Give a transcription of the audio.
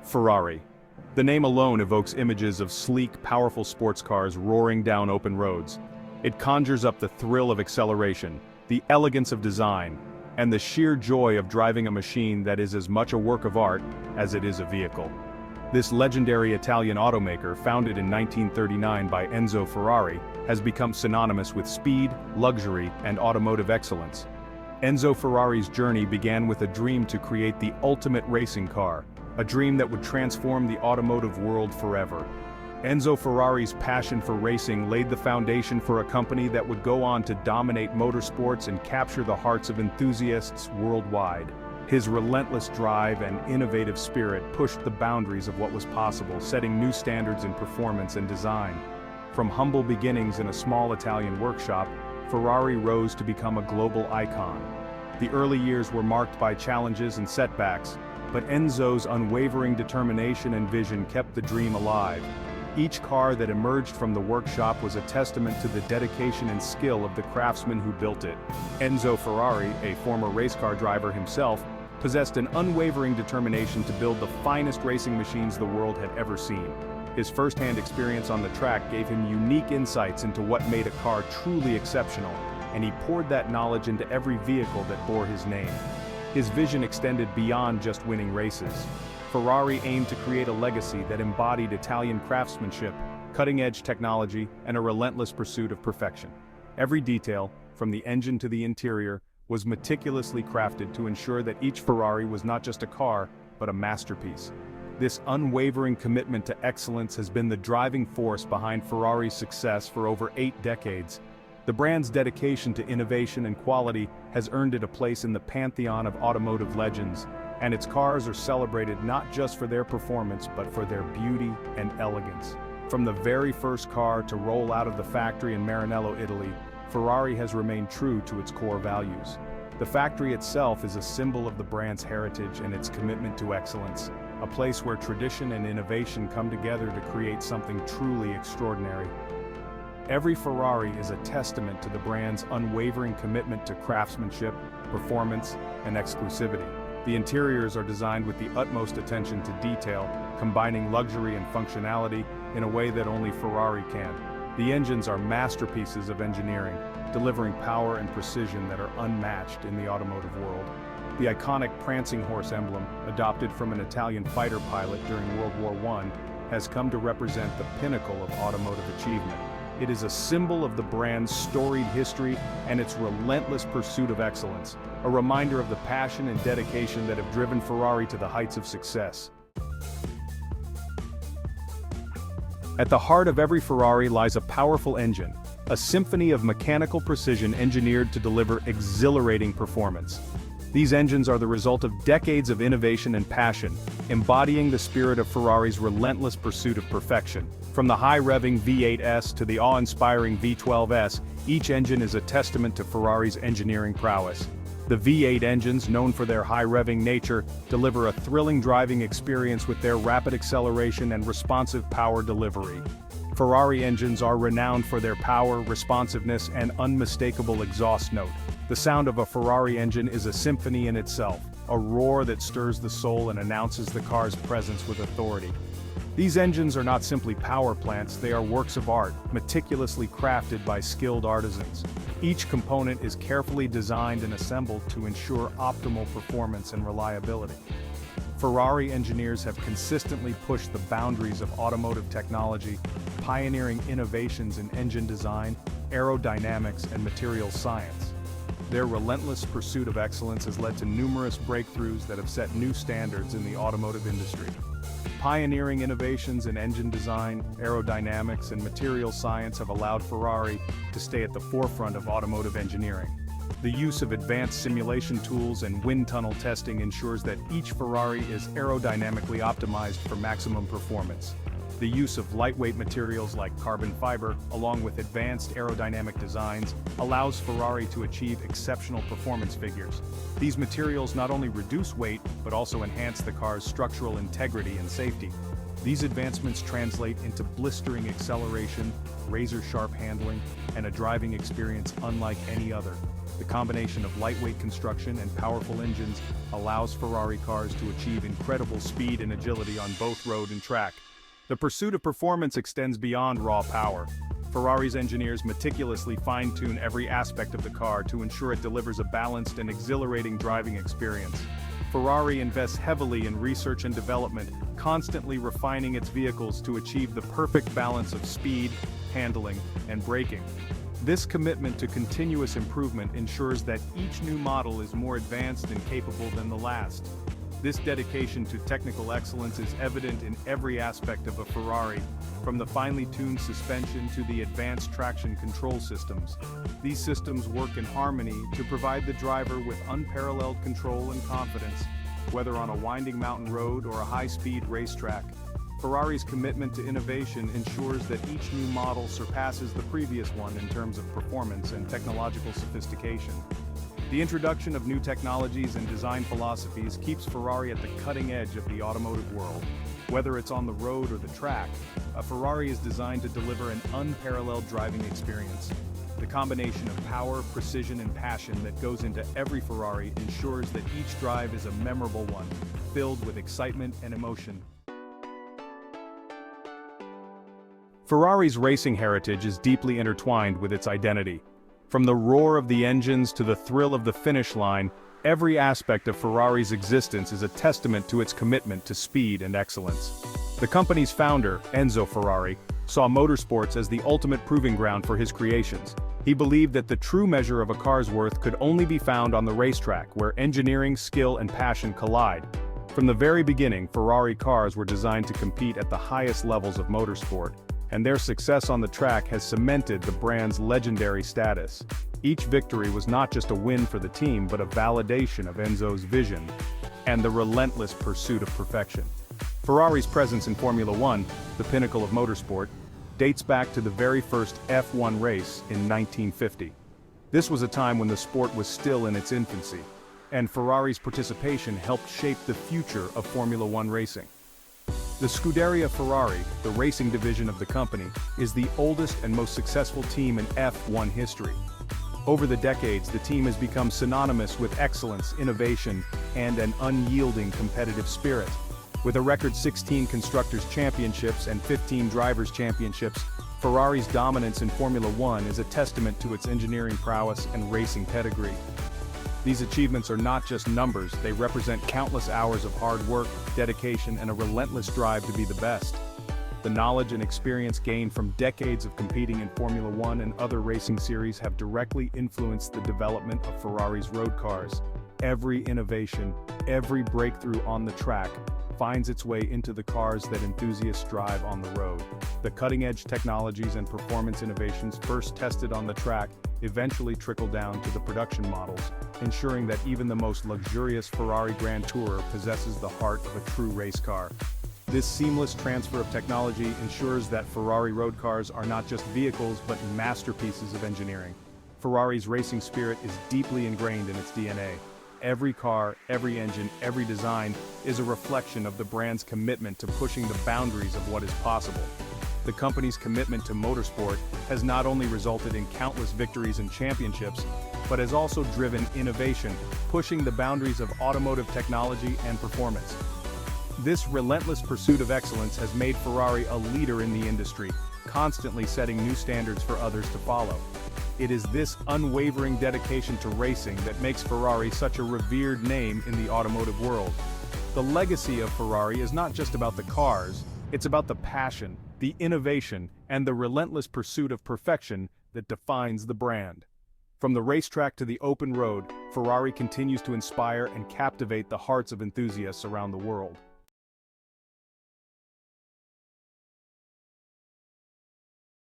Ferrari. The name alone evokes images of sleek, powerful sports cars roaring down open roads. It conjures up the thrill of acceleration, the elegance of design, and the sheer joy of driving a machine that is as much a work of art as it is a vehicle. This legendary Italian automaker, founded in 1939 by Enzo Ferrari, has become synonymous with speed, luxury, and automotive excellence. Enzo Ferrari's journey began with a dream to create the ultimate racing car, a dream that would transform the automotive world forever. Enzo Ferrari's passion for racing laid the foundation for a company that would go on to dominate motorsports and capture the hearts of enthusiasts worldwide. His relentless drive and innovative spirit pushed the boundaries of what was possible, setting new standards in performance and design. From humble beginnings in a small Italian workshop, Ferrari rose to become a global icon. The early years were marked by challenges and setbacks, but Enzo's unwavering determination and vision kept the dream alive. Each car that emerged from the workshop was a testament to the dedication and skill of the craftsmen who built it. Enzo Ferrari, a former race car driver himself, possessed an unwavering determination to build the finest racing machines the world had ever seen. His first-hand experience on the track gave him unique insights into what made a car truly exceptional, and he poured that knowledge into every vehicle that bore his name. His vision extended beyond just winning races. Ferrari aimed to create a legacy that embodied Italian craftsmanship, cutting-edge technology, and a relentless pursuit of perfection. Every detail, from the engine to the interior, was meticulously crafted to ensure that each Ferrari was not just a car, but a masterpiece. This unwavering commitment to excellence has been the driving force behind Ferrari's success for over 8 decades. The brand's dedication to innovation and quality has earned it a place in the pantheon of automotive legends, and its cars are celebrated not just for their performance but for their beauty and elegance. From the very first car to roll out of the factory in Maranello, Italy, Ferrari has remained true to its core values. The factory itself is a symbol of the brand's heritage and its commitment to excellence, a place where tradition and innovation come together to create something truly extraordinary. Every Ferrari is a testament to the brand's unwavering commitment to craftsmanship, performance, and exclusivity. The interiors are designed with the utmost attention to detail, combining luxury and functionality in a way that only Ferrari can. The engines are masterpieces of engineering, delivering power and precision that are unmatched in the automotive world. The iconic prancing horse emblem, adopted from an Italian fighter pilot during World War I, has come to represent the pinnacle of automotive achievement. It is a symbol of the brand's storied history and its relentless pursuit of excellence, a reminder of the passion and dedication that have driven Ferrari to the heights of success. At the heart of every Ferrari lies a powerful engine, a symphony of mechanical precision engineered to deliver exhilarating performance. These engines are the result of decades of innovation and passion, embodying the spirit of Ferrari's relentless pursuit of perfection. From the high-revving V8S to the awe-inspiring V12S, each engine is a testament to Ferrari's engineering prowess. The V8 engines, known for their high-revving nature, deliver a thrilling driving experience with their rapid acceleration and responsive power delivery. Ferrari engines are renowned for their power, responsiveness, and unmistakable exhaust note. The sound of a Ferrari engine is a symphony in itself, a roar that stirs the soul and announces the car's presence with authority. These engines are not simply power plants, they are works of art, meticulously crafted by skilled artisans. Each component is carefully designed and assembled to ensure optimal performance and reliability. Ferrari engineers have consistently pushed the boundaries of automotive technology, pioneering innovations in engine design, aerodynamics, and materials science. Their relentless pursuit of excellence has led to numerous breakthroughs that have set new standards in the automotive industry. Pioneering innovations in engine design, aerodynamics, and material science have allowed Ferrari to stay at the forefront of automotive engineering. The use of advanced simulation tools and wind tunnel testing ensures that each Ferrari is aerodynamically optimized for maximum performance. The use of lightweight materials like carbon fiber, along with advanced aerodynamic designs, allows Ferrari to achieve exceptional performance figures. These materials not only reduce weight, but also enhance the car's structural integrity and safety. These advancements translate into blistering acceleration, razor-sharp handling, and a driving experience unlike any other. The combination of lightweight construction and powerful engines allows Ferrari cars to achieve incredible speed and agility on both road and track. The pursuit of performance extends beyond raw power. Ferrari's engineers meticulously fine-tune every aspect of the car to ensure it delivers a balanced and exhilarating driving experience. Ferrari invests heavily in research and development, constantly refining its vehicles to achieve the perfect balance of speed, handling, and braking. This commitment to continuous improvement ensures that each new model is more advanced and capable than the last. This dedication to technical excellence is evident in every aspect of a Ferrari, from the finely tuned suspension to the advanced traction control systems. These systems work in harmony to provide the driver with unparalleled control and confidence, whether on a winding mountain road or a high-speed racetrack. Ferrari's commitment to innovation ensures that each new model surpasses the previous one in terms of performance and technological sophistication. The introduction of new technologies and design philosophies keeps Ferrari at the cutting edge of the automotive world. Whether it's on the road or the track, a Ferrari is designed to deliver an unparalleled driving experience. The combination of power, precision, and passion that goes into every Ferrari ensures that each drive is a memorable one, filled with excitement and emotion. Ferrari's racing heritage is deeply intertwined with its identity. From the roar of the engines to the thrill of the finish line, every aspect of Ferrari's existence is a testament to its commitment to speed and excellence. The company's founder, Enzo Ferrari, saw motorsports as the ultimate proving ground for his creations. He believed that the true measure of a car's worth could only be found on the racetrack, where engineering, skill, and passion collide. From the very beginning, Ferrari cars were designed to compete at the highest levels of motorsport, and their success on the track has cemented the brand's legendary status. Each victory was not just a win for the team but a validation of Enzo's vision and the relentless pursuit of perfection. Ferrari's presence in Formula One, the pinnacle of motorsport, dates back to the very first F1 race in 1950. This was a time when the sport was still in its infancy, and Ferrari's participation helped shape the future of Formula One racing. The Scuderia Ferrari, the racing division of the company, is the oldest and most successful team in F1 history. Over the decades, the team has become synonymous with excellence, innovation, and an unyielding competitive spirit. With a record 16 Constructors' Championships and 15 Drivers' Championships, Ferrari's dominance in Formula One is a testament to its engineering prowess and racing pedigree. These achievements are not just numbers, they represent countless hours of hard work, dedication, and a relentless drive to be the best. The knowledge and experience gained from decades of competing in Formula One and other racing series have directly influenced the development of Ferrari's road cars. Every innovation, every breakthrough on the track, finds its way into the cars that enthusiasts drive on the road. The cutting-edge technologies and performance innovations first tested on the track eventually trickle down to the production models, ensuring that even the most luxurious Ferrari Grand Tourer possesses the heart of a true race car. This seamless transfer of technology ensures that Ferrari road cars are not just vehicles but masterpieces of engineering. Ferrari's racing spirit is deeply ingrained in its DNA. Every car, every engine, every design is a reflection of the brand's commitment to pushing the boundaries of what is possible. The company's commitment to motorsport has not only resulted in countless victories and championships, but has also driven innovation, pushing the boundaries of automotive technology and performance. This relentless pursuit of excellence has made Ferrari a leader in the industry, constantly setting new standards for others to follow. It is this unwavering dedication to racing that makes Ferrari such a revered name in the automotive world. The legacy of Ferrari is not just about the cars, it's about the passion, the innovation, and the relentless pursuit of perfection that defines the brand. From the racetrack to the open road, Ferrari continues to inspire and captivate the hearts of enthusiasts around the world.